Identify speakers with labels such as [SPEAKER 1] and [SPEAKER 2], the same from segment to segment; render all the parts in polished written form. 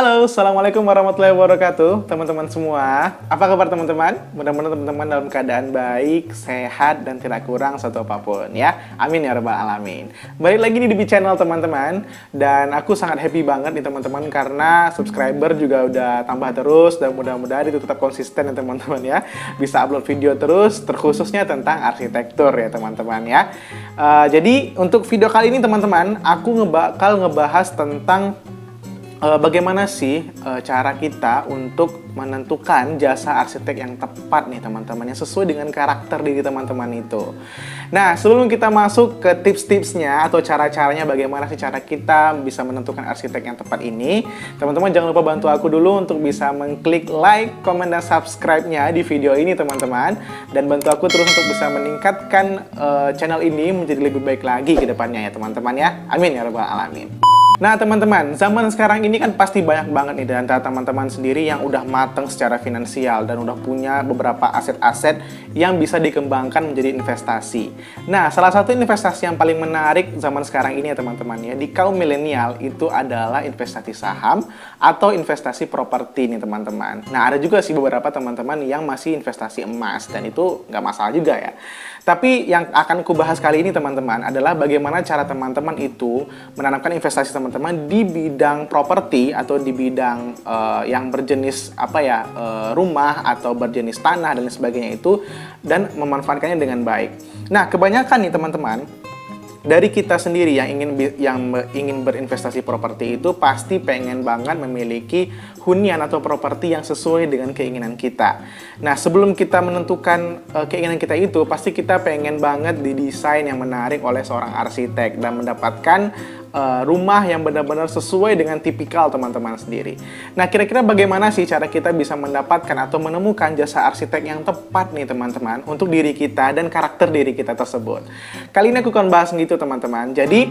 [SPEAKER 1] Halo, Assalamualaikum warahmatullahi wabarakatuh, teman-teman semua. Apa kabar teman-teman? Mudah-mudahan teman-teman dalam keadaan baik, sehat, dan tidak kurang satu apapun ya. Amin ya rabbal alamin. Balik lagi nih di channel teman-teman, dan aku sangat happy banget nih teman-teman karena subscriber juga udah tambah terus, dan mudah-mudahan itu tetap konsisten ya teman-teman ya. Bisa upload video terus, terkhususnya tentang arsitektur ya teman-teman ya. Jadi untuk video kali ini teman-teman, aku bakal ngebahas tentang bagaimana sih cara kita untuk menentukan jasa arsitek yang tepat nih teman-teman, yang sesuai dengan karakter diri teman-teman itu. Nah, sebelum kita masuk ke tips-tipsnya atau cara-caranya bagaimana sih cara kita bisa menentukan arsitek yang tepat ini, teman-teman jangan lupa bantu aku dulu untuk bisa mengklik like, komen, dan subscribe-nya di video ini teman-teman, dan bantu aku terus untuk bisa meningkatkan channel ini menjadi lebih baik lagi ke depannya ya teman-teman ya. Amin ya rabbal alamin. Nah teman-teman, zaman sekarang ini kan pasti banyak banget nih dari antara teman-teman sendiri yang udah matang secara finansial dan udah punya beberapa aset-aset yang bisa dikembangkan menjadi investasi. Nah, salah satu investasi yang paling menarik zaman sekarang ini ya teman-teman ya, di kaum milenial itu adalah investasi saham atau investasi properti nih teman-teman. Nah, ada juga sih beberapa teman-teman yang masih investasi emas dan itu nggak masalah juga ya. Tapi yang akan aku bahas kali ini teman-teman adalah bagaimana cara teman-teman itu menanamkan investasi teman-teman di bidang properti atau di bidang yang berjenis rumah atau berjenis tanah dan sebagainya itu, dan memanfaatkannya dengan baik. Nah, kebanyakan nih teman-teman dari kita sendiri yang ingin berinvestasi properti itu pasti pengen banget memiliki hunian atau properti yang sesuai dengan keinginan kita. Nah, sebelum kita menentukan keinginan kita itu, pasti kita pengen banget didesain yang menarik oleh seorang arsitek dan mendapatkan rumah yang benar-benar sesuai dengan tipikal teman-teman sendiri. Nah, kira-kira bagaimana sih cara kita bisa mendapatkan atau menemukan jasa arsitek yang tepat nih teman-teman untuk diri kita dan karakter diri kita tersebut. Kali ini aku akan bahas gitu teman-teman. Jadi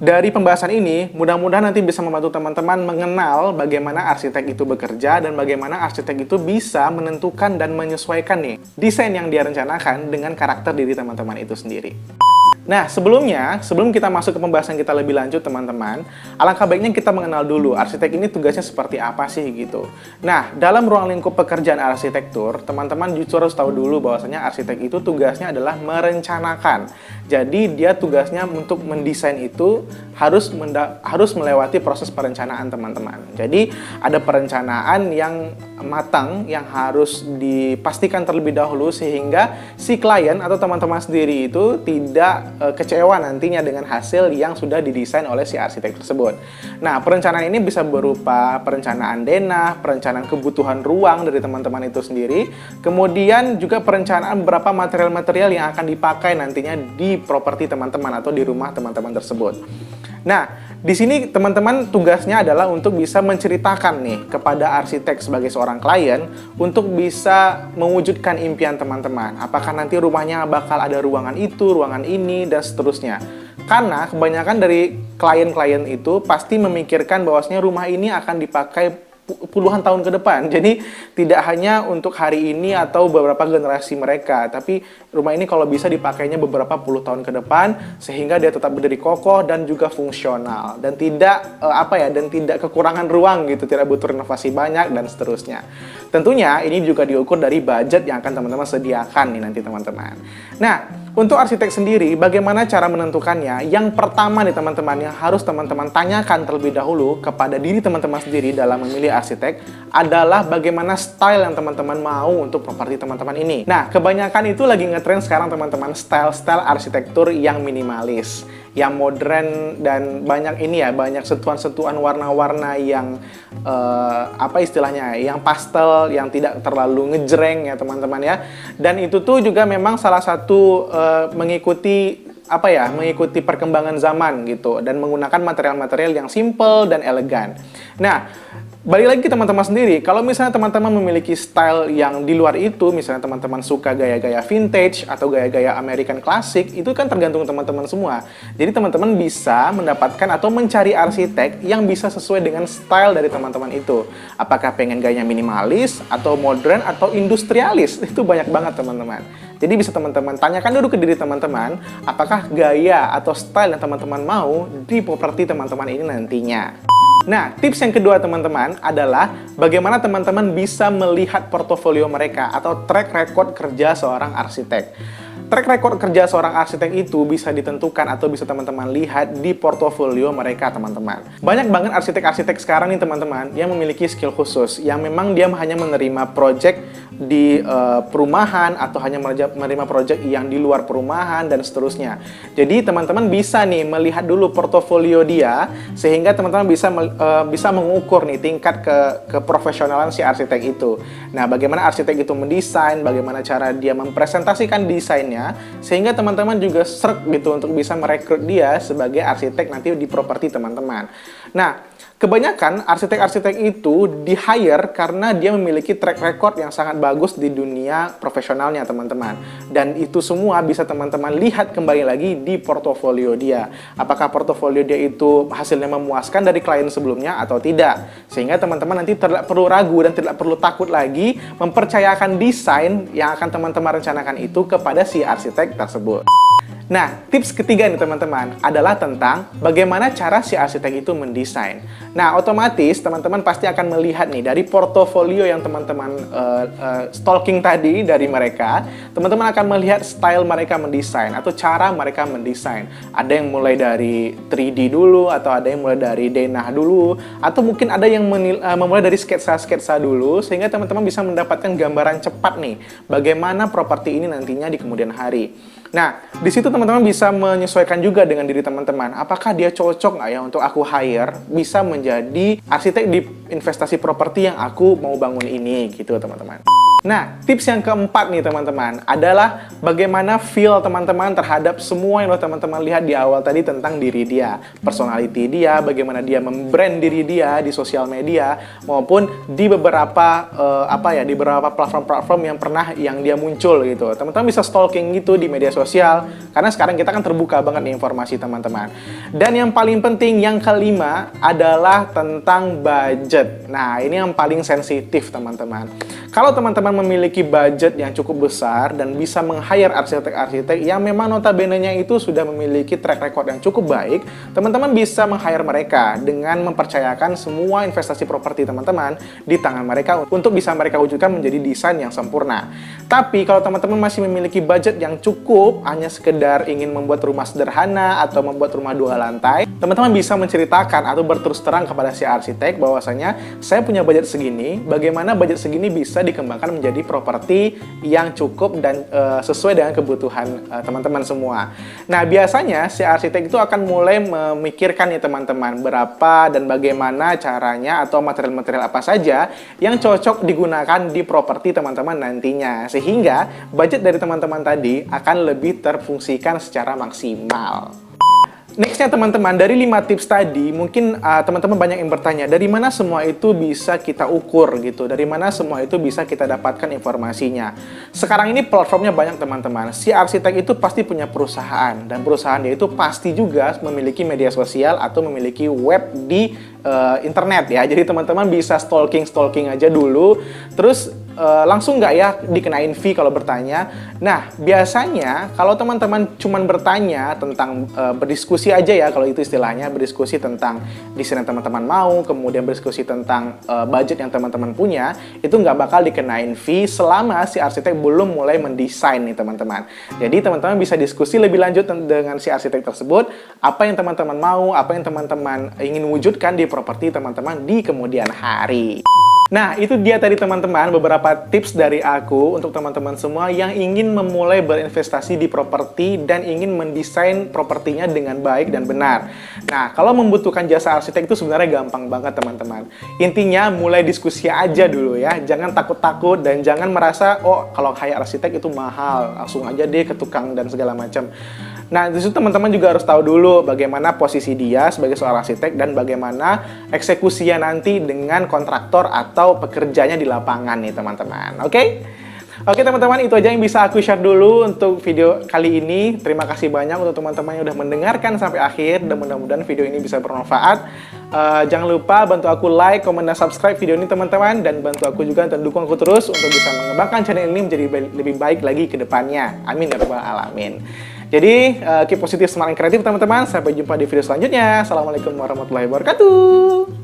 [SPEAKER 1] dari pembahasan ini, mudah-mudahan nanti bisa membantu teman-teman mengenal bagaimana arsitek itu bekerja dan bagaimana arsitek itu bisa menentukan dan menyesuaikan nih desain yang dia rencanakan dengan karakter diri teman-teman itu sendiri. Nah, sebelum kita masuk ke pembahasan kita lebih lanjut teman-teman, alangkah baiknya kita mengenal dulu arsitek ini tugasnya seperti apa sih gitu. Nah, dalam ruang lingkup pekerjaan arsitektur, teman-teman justru harus tahu dulu bahwasanya arsitek itu tugasnya adalah merencanakan. Jadi dia tugasnya untuk mendesain itu harus melewati proses perencanaan teman-teman. Jadi ada perencanaan yang matang yang harus dipastikan terlebih dahulu sehingga si klien atau teman-teman sendiri itu tidak kecewa nantinya dengan hasil yang sudah didesain oleh si arsitek tersebut. Nah, perencanaan ini bisa berupa perencanaan denah, perencanaan kebutuhan ruang dari teman-teman itu sendiri, kemudian juga perencanaan beberapa material-material yang akan dipakai nantinya di properti teman-teman atau di rumah teman-teman tersebut. Nah, di sini teman-teman tugasnya adalah untuk bisa menceritakan nih kepada arsitek sebagai seorang klien untuk bisa mewujudkan impian teman-teman. Apakah nanti rumahnya bakal ada ruangan itu, ruangan ini, dan seterusnya. Karena kebanyakan dari klien-klien itu pasti memikirkan bahwasanya rumah ini akan dipakai puluhan tahun ke depan. Jadi tidak hanya untuk hari ini atau beberapa generasi mereka, tapi rumah ini kalau bisa dipakainya beberapa puluh tahun ke depan sehingga dia tetap berdiri kokoh dan juga fungsional dan tidak tidak kekurangan ruang gitu, tidak butuh renovasi banyak dan seterusnya. Tentunya ini juga diukur dari budget yang akan teman-teman sediakan nih nanti teman-teman. Nah, untuk arsitek sendiri, bagaimana cara menentukannya? Yang pertama nih teman-teman, yang harus teman-teman tanyakan terlebih dahulu kepada diri teman-teman sendiri dalam memilih arsitek adalah bagaimana style yang teman-teman mau untuk properti teman-teman ini. Nah, kebanyakan itu lagi ngetren sekarang teman-teman, style-style arsitektur yang minimalis, yang modern, dan banyak sentuhan-sentuhan warna-warna yang yang pastel, yang tidak terlalu ngejreng ya teman-teman ya. Dan itu tuh juga memang salah satu mengikuti perkembangan zaman gitu dan menggunakan material-material yang simple dan elegan. Nah, balik lagi ke teman-teman sendiri, kalau misalnya teman-teman memiliki style yang di luar itu, misalnya teman-teman suka gaya-gaya vintage atau gaya-gaya American Classic, itu kan tergantung teman-teman semua. Jadi teman-teman bisa mendapatkan atau mencari arsitek yang bisa sesuai dengan style dari teman-teman itu. Apakah pengen gayanya minimalis, atau modern, atau industrialis, itu banyak banget teman-teman. Jadi bisa teman-teman tanyakan dulu ke diri teman-teman, apakah gaya atau style yang teman-teman mau di properti teman-teman ini nantinya. Nah, tips yang kedua teman-teman adalah bagaimana teman-teman bisa melihat portofolio mereka atau track record kerja seorang arsitek. Track record kerja seorang arsitek itu bisa ditentukan atau bisa teman-teman lihat di portofolio mereka, teman-teman. Banyak banget arsitek-arsitek sekarang nih, teman-teman, yang memiliki skill khusus, yang memang dia hanya menerima project di perumahan atau hanya menerima project yang di luar perumahan dan seterusnya. Jadi, teman-teman bisa nih melihat dulu portofolio dia sehingga teman-teman bisa mengukur nih tingkat keprofesionalan si arsitek itu. Nah, bagaimana arsitek itu mendesain, bagaimana cara dia mempresentasikan desainnya, sehingga teman-teman juga serg gitu untuk bisa merekrut dia sebagai arsitek nanti di properti teman-teman. Nah, kebanyakan arsitek-arsitek itu di-hire karena dia memiliki track record yang sangat bagus di dunia profesionalnya, teman-teman. Dan itu semua bisa teman-teman lihat kembali lagi di portofolio dia. Apakah portofolio dia itu hasilnya memuaskan dari klien sebelumnya atau tidak. Sehingga teman-teman nanti tidak perlu ragu dan tidak perlu takut lagi mempercayakan desain yang akan teman-teman rencanakan itu kepada si arsitek tersebut. Nah, tips ketiga nih teman-teman adalah tentang bagaimana cara si arsitek itu mendesain. Nah, otomatis teman-teman pasti akan melihat nih dari portofolio yang teman-teman stalking tadi dari mereka, teman-teman akan melihat style mereka mendesain atau cara mereka mendesain. Ada yang mulai dari 3D dulu, atau ada yang mulai dari denah dulu, atau mungkin ada yang memulai dari sketsa-sketsa dulu, sehingga teman-teman bisa mendapatkan gambaran cepat nih bagaimana properti ini nantinya di kemudian hari. Nah, di situ teman-teman bisa menyesuaikan juga dengan diri teman-teman. Apakah dia cocok nggak ya untuk aku hire, bisa menjadi arsitek di investasi properti yang aku mau bangun ini, gitu teman-teman. Nah, tips yang keempat nih teman-teman adalah bagaimana feel teman-teman terhadap semua yang teman-teman lihat di awal tadi tentang diri dia, personality dia, bagaimana dia membrand diri dia di sosial media maupun di beberapa di beberapa platform-platform yang dia muncul gitu. Teman-teman bisa stalking gitu di media sosial karena sekarang kita kan terbuka banget nih informasi teman-teman. Dan yang paling penting yang kelima adalah tentang budget. Nah, ini yang paling sensitif teman-teman. Kalau teman-teman memiliki budget yang cukup besar dan bisa meng-hire arsitek-arsitek yang memang notabene-nya itu sudah memiliki track record yang cukup baik, teman-teman bisa meng-hire mereka dengan mempercayakan semua investasi properti teman-teman di tangan mereka untuk bisa mereka wujudkan menjadi desain yang sempurna. Tapi kalau teman-teman masih memiliki budget yang cukup, hanya sekedar ingin membuat rumah sederhana atau membuat rumah 2 lantai, teman-teman bisa menceritakan atau berterus terang kepada si arsitek bahwasanya saya punya budget segini, bagaimana budget segini bisa dikembangkan menjadi properti yang cukup dan sesuai dengan kebutuhan teman-teman semua. Nah, biasanya si arsitek itu akan mulai memikirkan nih teman-teman berapa dan bagaimana caranya atau material-material apa saja yang cocok digunakan di properti teman-teman nantinya. Sehingga budget dari teman-teman tadi akan lebih terfungsikan secara maksimal. Nextnya teman-teman, dari 5 tips tadi, mungkin teman-teman banyak yang bertanya, dari mana semua itu bisa kita ukur gitu, dari mana semua itu bisa kita dapatkan informasinya. Sekarang ini platformnya banyak teman-teman, si arsitek itu pasti punya perusahaan, dan perusahaan dia itu pasti juga memiliki media sosial atau memiliki web di internet ya. Jadi teman-teman bisa stalking aja dulu, terus langsung nggak ya dikenain fee kalau bertanya. Nah, biasanya kalau teman-teman cuman bertanya tentang berdiskusi aja ya, kalau itu istilahnya, berdiskusi tentang desain yang teman-teman mau, kemudian berdiskusi tentang budget yang teman-teman punya, itu nggak bakal dikenain fee selama si arsitek belum mulai mendesain nih teman-teman. Jadi teman-teman bisa diskusi lebih lanjut dengan si arsitek tersebut, apa yang teman-teman mau, apa yang teman-teman ingin wujudkan di properti teman-teman di kemudian hari. Nah, itu dia tadi teman-teman beberapa tips dari aku untuk teman-teman semua yang ingin memulai berinvestasi di properti dan ingin mendesain propertinya dengan baik dan benar. Nah, kalau membutuhkan jasa arsitek itu sebenarnya gampang banget teman-teman. Intinya mulai diskusi aja dulu ya. Jangan takut-takut dan jangan merasa, oh kalau hire arsitek itu mahal, langsung aja deh ke tukang dan segala macam. Nah, disitu teman-teman juga harus tahu dulu bagaimana posisi dia sebagai seorang arsitek dan bagaimana eksekusinya nanti dengan kontraktor atau pekerjanya di lapangan nih teman-teman. Oke? Oke teman-teman, itu aja yang bisa aku share dulu untuk video kali ini. Terima kasih banyak untuk teman-teman yang udah mendengarkan sampai akhir dan mudah-mudahan video ini bisa bermanfaat. Jangan lupa bantu aku like, komen, dan subscribe video ini teman-teman, dan bantu aku juga untuk dukung aku terus untuk bisa mengembangkan channel ini menjadi lebih baik lagi ke depannya. Amin ya rabbal alamin. Jadi, keep positif, semangat kreatif teman-teman. Sampai jumpa di video selanjutnya. Assalamualaikum warahmatullahi wabarakatuh.